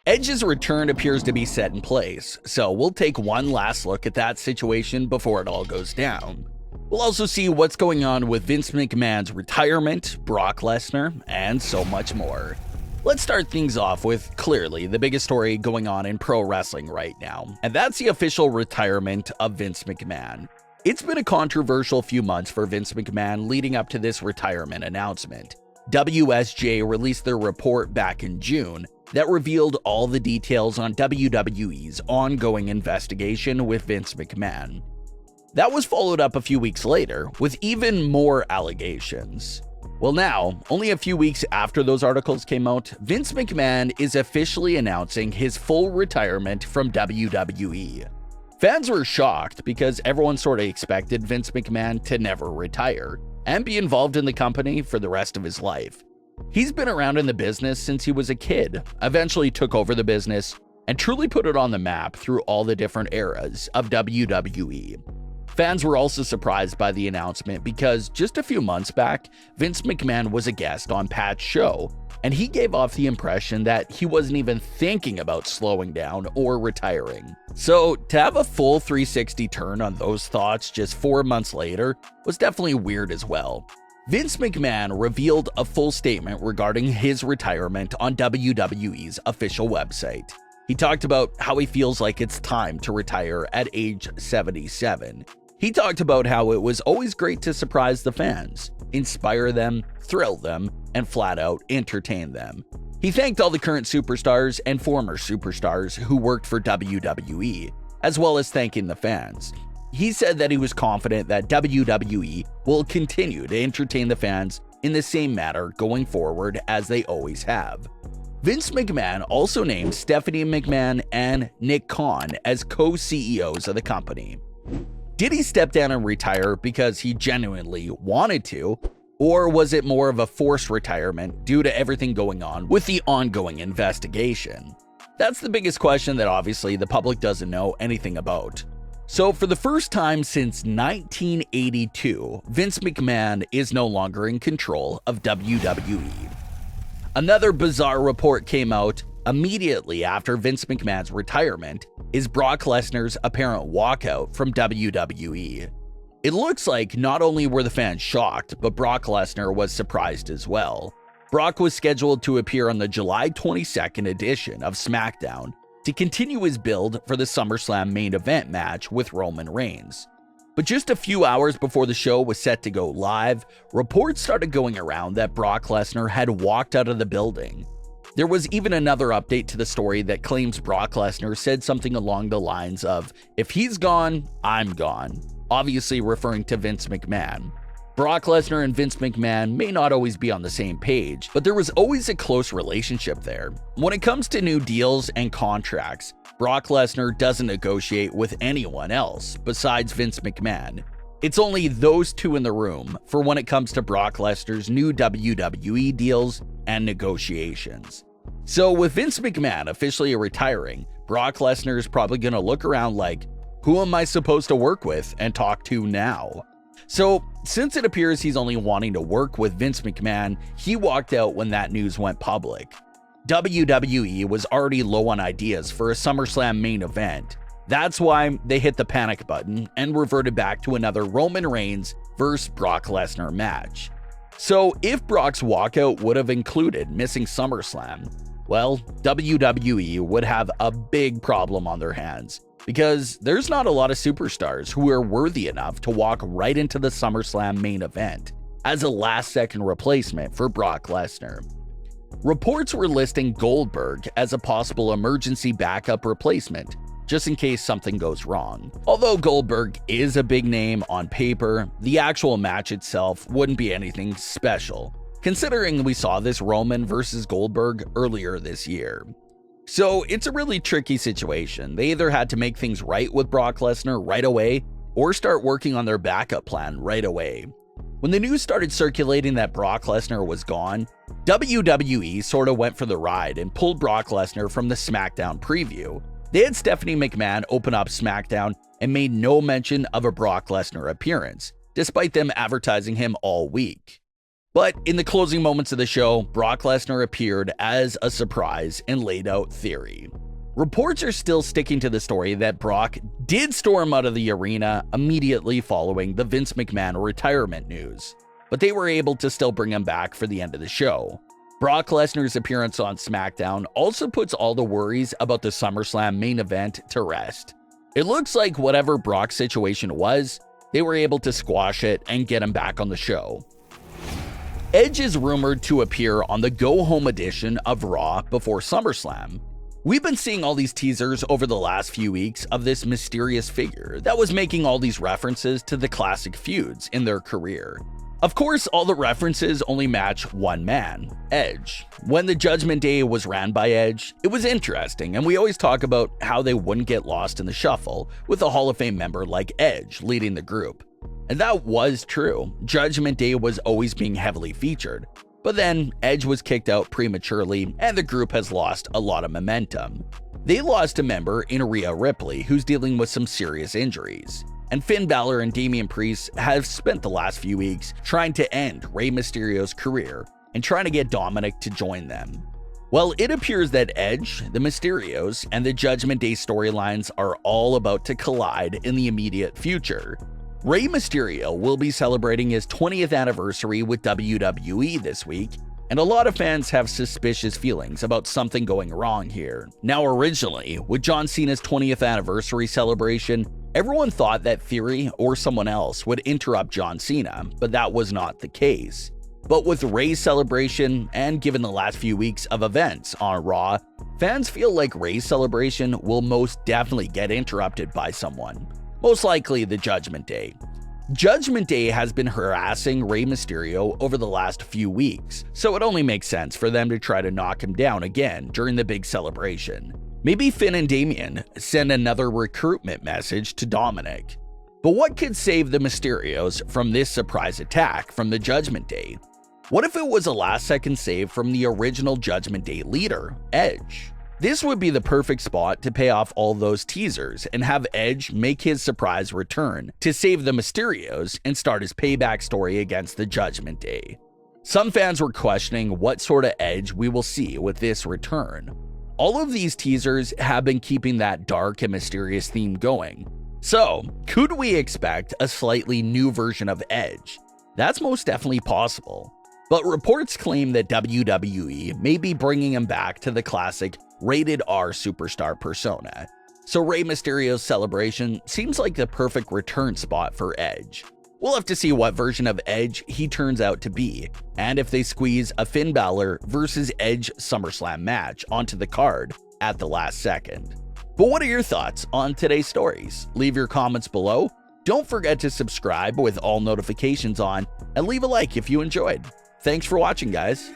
Edge's return appears to be set in place, so we'll take one last look at that situation before it all goes down. We'll also see what's going on with Vince McMahon's retirement, Brock Lesnar, and so much more. Let's start things off with clearly the biggest story going on in pro wrestling right now, and that's the official retirement of Vince McMahon. It's been a controversial few months for Vince McMahon leading up to this retirement announcement. WSJ released their report back in June that revealed all the details on WWE's ongoing investigation with Vince McMahon. That was followed up a few weeks later with even more allegations. Well, now, only a few weeks after those articles came out, Vince McMahon is officially announcing his full retirement from WWE. Fans were shocked because everyone sort of expected Vince McMahon to never retire and be involved in the company for the rest of his life. He's been around in the business since he was a kid, eventually took over the business, and truly put it on the map through all the different eras of WWE. Fans were also surprised by the announcement because just a few months back, Vince McMahon was a guest on Pat's show, and he gave off the impression that he wasn't even thinking about slowing down or retiring. So to have a full 360 turn on those thoughts just 4 months later was definitely weird as well. Vince McMahon revealed a full statement regarding his retirement on WWE's official website. He talked about how he feels like it's time to retire at age 77. He talked about how it was always great to surprise the fans, inspire them, thrill them, and flat out entertain them. He thanked all the current superstars and former superstars who worked for WWE, as well as thanking the fans. He said that he was confident that WWE will continue to entertain the fans in the same manner going forward as they always have. Vince McMahon also named Stephanie McMahon and Nick Khan as co-CEOs of the company. Did he step down and retire because he genuinely wanted to, or was it more of a forced retirement due to everything going on with the ongoing investigation? That's the biggest question that obviously the public doesn't know anything about. So for the first time since 1982, Vince McMahon is no longer in control of WWE. Another bizarre report came out immediately after Vince McMahon's retirement is Brock Lesnar's apparent walkout from WWE. It looks like not only were the fans shocked, but Brock Lesnar was surprised as well. Brock was scheduled to appear on the July 22nd edition of Smackdown to continue his build for the Summerslam main event match with Roman Reigns. But just a few hours before the show was set to go live, reports started going around that Brock Lesnar had walked out of the building. There was even another update to the story that claims Brock Lesnar said something along the lines of, "If he's gone, I'm gone," obviously referring to Vince McMahon. Brock Lesnar and Vince McMahon may not always be on the same page, but there was always a close relationship there. When it comes to new deals and contracts, Brock Lesnar doesn't negotiate with anyone else besides Vince McMahon. It's only those two in the room for when it comes to Brock Lesnar's new WWE deals and negotiations. So with Vince McMahon officially retiring, Brock Lesnar is probably going to look around like, who am I supposed to work with and talk to now? So, since it appears he's only wanting to work with Vince McMahon, he walked out when that news went public. WWE was already low on ideas for a SummerSlam main event. That's why they hit the panic button and reverted back to another Roman Reigns vs. Brock Lesnar match. So, if Brock's walkout would have included missing SummerSlam, well, WWE would have a big problem on their hands, because there's not a lot of superstars who are worthy enough to walk right into the SummerSlam main event as a last-second replacement for Brock Lesnar. Reports were listing Goldberg as a possible emergency backup replacement, just in case something goes wrong. Although Goldberg is a big name on paper, the actual match itself wouldn't be anything special, considering we saw this Roman versus Goldberg earlier this year. So it's a really tricky situation. They either had to make things right with Brock Lesnar right away, or start working on their backup plan right away. When the news started circulating that Brock Lesnar was gone, WWE sort of went for the ride and pulled Brock Lesnar from the Smackdown preview. They had Stephanie McMahon open up Smackdown and made no mention of a Brock Lesnar appearance, despite them advertising him all week. But in the closing moments of the show, Brock Lesnar appeared as a surprise and laid out theory. Reports are still sticking to the story that Brock did storm out of the arena immediately following the Vince McMahon retirement news, but they were able to still bring him back for the end of the show. Brock Lesnar's appearance on SmackDown also puts all the worries about the Summerslam main event to rest. It looks like whatever Brock's situation was, they were able to squash it and get him back on the show. Edge is rumored to appear on the go-home edition of Raw before SummerSlam. We've been seeing all these teasers over the last few weeks of this mysterious figure that was making all these references to the classic feuds in their career. Of course, all the references only match one man, Edge. When the Judgment Day was ran by Edge, it was interesting, and we always talk about how they wouldn't get lost in the shuffle with a Hall of Fame member like Edge leading the group. And that was true. Judgment Day was always being heavily featured. But then Edge was kicked out prematurely, and the group has lost a lot of momentum. They lost a member in Rhea Ripley, who's dealing with some serious injuries. And Finn Balor and Damian Priest have spent the last few weeks trying to end Rey Mysterio's career and trying to get Dominik to join them. Well, it appears that Edge, the Mysterios, and the Judgment Day storylines are all about to collide in the immediate future. Rey Mysterio will be celebrating his 20th anniversary with WWE this week, and a lot of fans have suspicious feelings about something going wrong here. Now, originally, with John Cena's 20th anniversary celebration, everyone thought that Theory or someone else would interrupt John Cena, but that was not the case. But with Rey's celebration, and given the last few weeks of events on Raw, fans feel like Rey's celebration will most definitely get interrupted by someone. Most likely the Judgment Day. Judgment Day has been harassing Rey Mysterio over the last few weeks, so it only makes sense for them to try to knock him down again during the big celebration. Maybe Finn and Damian send another recruitment message to Dominik. But what could save the Mysterios from this surprise attack from the Judgment Day? What if it was a last-second save from the original Judgment Day leader, Edge? This would be the perfect spot to pay off all those teasers and have Edge make his surprise return to save the Mysterios and start his payback story against the Judgment Day. Some fans were questioning what sort of Edge we will see with this return. All of these teasers have been keeping that dark and mysterious theme going. So, could we expect a slightly new version of Edge? That's most definitely possible. But reports claim that WWE may be bringing him back to the classic rated R superstar persona. So Rey Mysterio's celebration seems like the perfect return spot for Edge. We'll have to see what version of Edge he turns out to be, and if they squeeze a Finn Balor versus Edge SummerSlam match onto the card at the last second. But what are your thoughts on today's stories? Leave your comments below. Don't forget to subscribe with all notifications on, and leave a like if you enjoyed. Thanks for watching, guys.